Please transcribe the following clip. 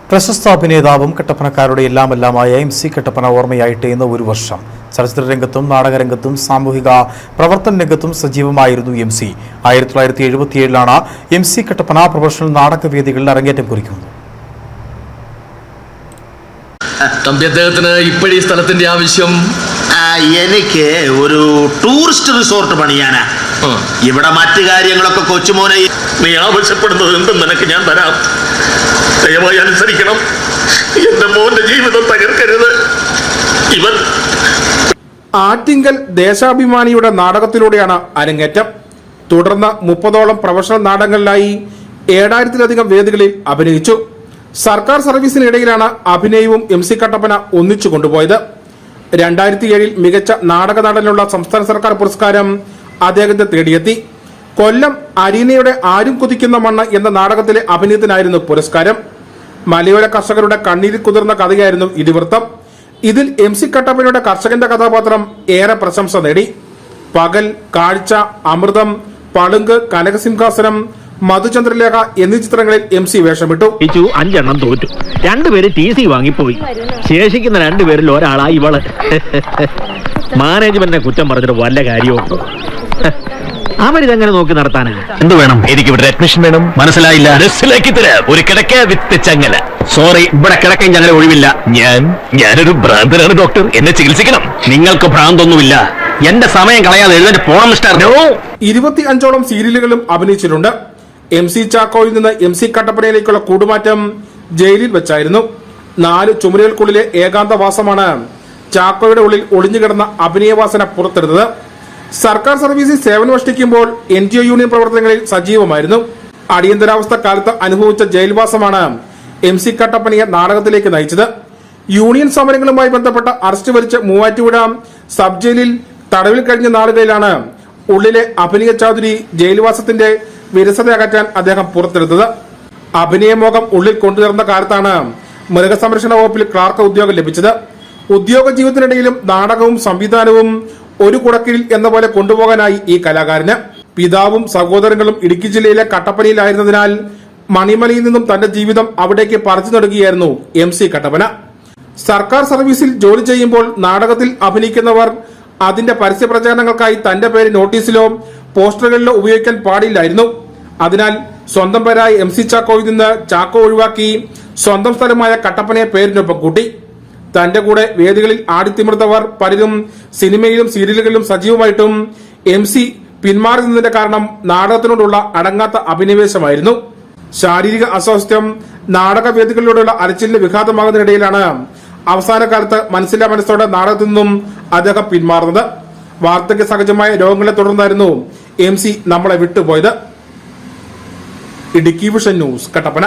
പ്രശസ്ത അഭിനേതാവും കട്ടപ്പനക്കാരുടെ എല്ലാമെല്ലാമായ MC കട്ടപ്പന ഓർമ്മയായിട്ട് ഇന്ന് ഒരു വർഷം. ചലച്ചിത്ര രംഗത്തും നാടകരംഗത്തും സാമൂഹിക പ്രവർത്തന രംഗത്തും സജീവമായിരുന്നു MC. 1977 MC കട്ടപ്പന പ്രൊഫഷണൽ നാടകവേദികളിൽ അരങ്ങേറ്റം കുറിക്കുന്നത്. അദ്ദേഹത്തിന് ഇപ്പോഴീ സ്ഥലത്തിന്റെ ആവശ്യം എനിക്ക് ഒരു ടൂറിസ്റ്റ് റിസോർട്ട് പണിയാനാ. ഇവിടെ മറ്റു കാര്യങ്ങളൊക്കെ കൊച്ചുമോനെ നീ ആവശ്യപ്പെടുന്നത് എന്തും നിനക്ക് ഞാൻ തരാം. ദയവായി അനുസരിക്കണം. എന്റെ മോന്റെ ജീവിതം തകർക്കരുത്. ഇവൻ ആറ്റിങ്കൽ ദേശാഭിമാനിയുടെ നാടകത്തിലൂടെയാണ് അരങ്ങേറ്റം. തുടർന്ന് 30ഓളം പ്രൊഫഷണൽ നാടകങ്ങളിലായി 7000-ലധികം വേദികളിൽ അഭിനയിച്ചു. സർക്കാർ സർവീസിനിടയിലാണ് അഭിനയവും MC കട്ടപ്പന ഒന്നിച്ചു കൊണ്ടുപോയത്. 2007 മികച്ച നാടക നടനുള്ള സംസ്ഥാന സർക്കാർ പുരസ്കാരം അദ്ദേഹത്തെ തേടിയെത്തി. കൊല്ലം അരീനയുടെ ആരും കുതിക്കുന്ന മണ്ണ് എന്ന നാടകത്തിലെ അഭിനയത്തിനായിരുന്നു പുരസ്കാരം. മലയോര കർഷകരുടെ കണ്ണീരിൽ കുതിർന്ന കഥയായിരുന്നു ഇതിവൃത്തം. ഇതിൽ MC കട്ടപ്പനയുടെ കർഷകന്റെ കഥാപാത്രം ഏറെ പ്രശംസ നേടി. പകൽ, കാഴ്ച, അമൃതം, പളുങ്ക്, കനകസിംഹാസനം, മധുചന്ദ്രലേഖ എന്നീ ചിത്രങ്ങളിൽ MC വേഷമിട്ടു. 5 എണ്ണം തോറ്റു. 2 പേര് TC വാങ്ങിപ്പോയി. ശേഷിക്കുന്ന 2 പേരിൽ ഒരാളാ ഇവള്. മാനേജ്മെന്റിനെ കുറ്റം പറഞ്ഞിട്ട് വല്ല കാര്യവും. അവരിതെങ്ങനെ നോക്കി നടത്താനാ? എന്ത് വേണം? എനിക്ക് ഇവിടെ അഡ്മിഷൻ വേണം. മനസ്സിലായില്ല. മനസ്സിലാക്കി തരാം. ഒരു കിടക്ക വിത്ത് ചങ്ങല. സോറി, ഇവിടെ കിടക്കയും ചങ്ങല ഒഴിവില്ല. ഞാനൊരു ഭ്രാന്തനാണ് ഡോക്ടർ. എന്നെ ചികിത്സിക്കണം. നിങ്ങൾക്ക് ഭ്രാന്തൊന്നുമില്ല. എന്റെ സമയം കളയാതെ എഴുന്നേറ്റ് പോണം മിസ്റ്റർ. 25ഓളം സീരിയലുകളും അഭിനയിച്ചിട്ടുണ്ട്. MC ചാക്കോയിൽ നിന്ന് MC കട്ടപ്പനയിലേക്കുള്ള കൂടുമാറ്റം ജയിലിൽ വെച്ചായിരുന്നു. 4 ചുമരുകൾക്കുള്ളിലെ ഏകാന്തവാസമാണ് ചാക്കോയുടെ ഉള്ളിൽ ഒളിഞ്ഞുകിടന്ന അഭിനയവാസന പുറത്തെടുത്തത്. സർക്കാർ സർവീസിൽ സേവനമനുഷ്ഠിക്കുമ്പോൾ NGO യൂണിയൻ പ്രവർത്തനങ്ങളിൽ സജീവമായിരുന്നു. അടിയന്തരാവസ്ഥ കാലത്ത് അനുഭവിച്ച ജയിൽവാസമാണ് MC കട്ടപ്പനയെ നാടകത്തിലേക്ക് നയിച്ചത്. യൂണിയൻ സമരങ്ങളുമായി ബന്ധപ്പെട്ട അറസ്റ്റ് വരിച്ച് മൂവാറ്റുപുഴ സബ് ജയിലിൽ തടവിൽ കഴിഞ്ഞ നാളുകളിലാണ് ഉള്ളിലെ അഭിനയ ചാതുരി ജയിൽവാസത്തിന്റെ വിരസത അകറ്റാൻ അദ്ദേഹം പുറത്തെടുത്തത്. അഭിനയമോഹം ഉള്ളിൽ കൊണ്ടുവരുന്ന കാലത്താണ് മൃഗസംരക്ഷണ വകുപ്പിൽ ക്ലാർക്ക് ഉദ്യോഗം ലഭിച്ചത്. ഉദ്യോഗ ജീവിതത്തിനിടയിലും നാടകവും സംവിധാനവും ഒരു കുടക്കീഴിൽ എന്ന പോലെ കൊണ്ടുപോകാനായി ഈ കലാകാരന്. പിതാവും സഹോദരങ്ങളും ഇടുക്കി ജില്ലയിലെ കട്ടപ്പനയിലായിരുന്നതിനാൽ മണിമലയിൽ നിന്നും തന്റെ ജീവിതം അവിടേക്ക് പറിച്ചു നടുകയായിരുന്നു MC കട്ടപ്പന. സർക്കാർ സർവീസിൽ ജോലി ചെയ്യുമ്പോൾ നാടകത്തിൽ അഭിനയിക്കുന്നവർ അതിന്റെ പരസ്യ പ്രചാരണങ്ങൾക്കായി തന്റെ പേര് നോട്ടീസിലോ പോസ്റ്ററുകളിലോ ഉപയോഗിക്കാൻ പാടില്ലായിരുന്നു. അതിനാൽ സ്വന്തം പേരായ MC ചാക്കോയിൽ നിന്ന് ചാക്കോ ഒഴിവാക്കി സ്വന്തം സ്ഥലമായ കട്ടപ്പനയെ പേരിനൊപ്പം കൂട്ടി. തന്റെ കൂടെ വേദികളിൽ ആടിത്തിമിർത്തവർ പലരും സിനിമയിലും സീരിയലുകളിലും സജീവമായിട്ടും MC പിന്മാറി നിന്നതിന്റെ കാരണം നാടകത്തിനോടുള്ള അടങ്ങാത്ത അഭിനിവേശമായിരുന്നു. ശാരീരിക അസ്വാസ്ഥ്യം നാടകവേദികളിലൂടെയുള്ള അരച്ചിലിന് വിഘാതമാകുന്നതിനിടയിലാണ് അവസാന കാലത്ത് മനസ്സില്ലാ മനസ്സോടെ നാടകത്തിൽ നിന്നും അദ്ദേഹം പിന്മാറുന്നത്. വാർദ്ധക്യ സഹജമായ രോഗങ്ങളെ തുടർന്നായിരുന്നു MC നമ്മളെ വിട്ടുപോയത്. Idukki vision news, Kattappana.